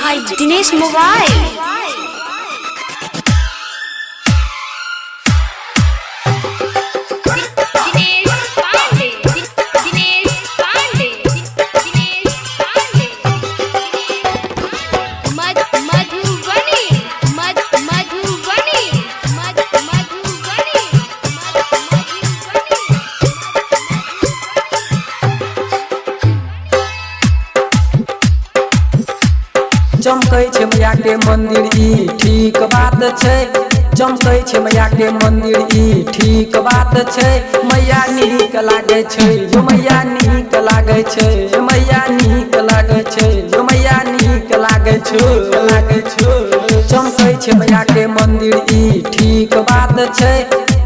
by Dinesh Mobile. चमकै छै मैया के मंदिर ई ठीक बात छै। चमकै छै मैया के मंदिर ई ठीक बात छै। मैया नीक लागे छै जो मैया नीक लागे छै मैया नीक लागे छै जो मैया नीक लागे छै चमकै छै मैया के मंदिर ई ठीक बात छै।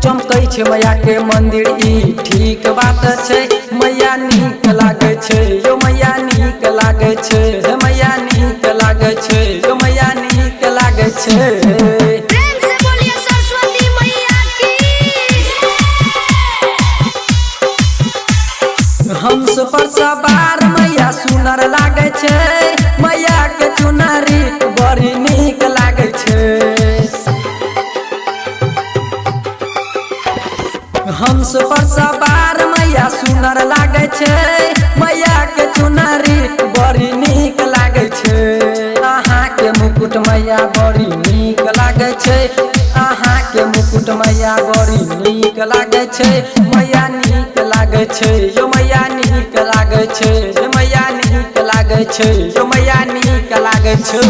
चमकै छै मैया के मंदिर ई ठीक बात छै। मैया नीक लागे छै जो मैया नीक लागे छै मैया नीक लागे छै जो मैया नीक लागे छै। प्रेम से बोलिए सरस्वती मैया की। हंस पर सवार मैया सुनर लागे छै। मैया के चुनरी बड़ी नीक लागे छै। हंस पर सवार मैया सुनर लागे छै। मैया के चुनरी बड़ी नीक लागे छै। अहाँ के मुकुट मैया बड़ी नीक लागे छै। अहाँ के मुकुट मैया बड़ी नीक लागे छै। मैया नीक लागे छै जो मैया नीक लागे छै मैया नीक लागे छै जो मैया नीक लागे छै।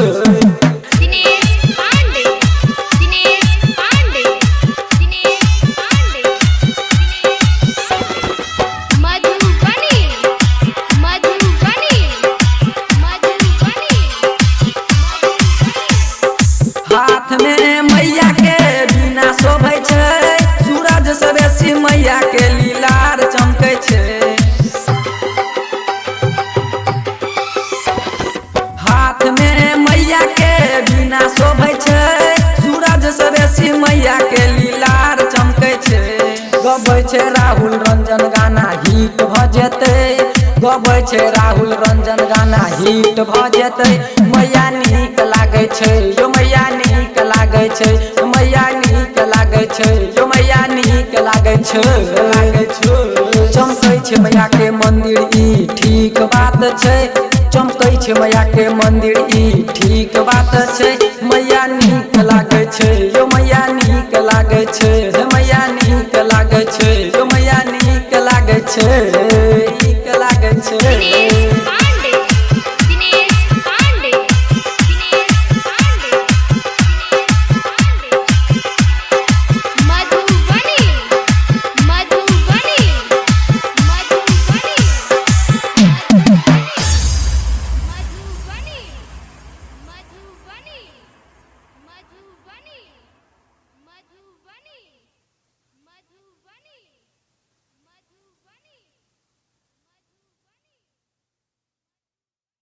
हाथ में मैया के बिना शोभे छै। सूरज से बेसी मैया के लीलार चमके छै। हाथ में मैया के बिना शोभे छै। सूरज से बेसी मैया के लीलार चमके छै। गबै छै राहुल रंजन गाना हिट भ जेतै। गबै छै राहुल रंजन गाना हिट भ जेतै। मैया नीक लागे छै जो मैया नीक लागे छै मैया नीक लागे छै जो मैया नीक लागे छै चमकै छै मैया के मंदिर ई ठीक बात छै। चमकै छै मैया के मंदिर ई ठीक बात छै। मैया नीक लागे छै जो मैया नीक लागे छै मैया नीक लागे छै जो मैया नीक लागे छै।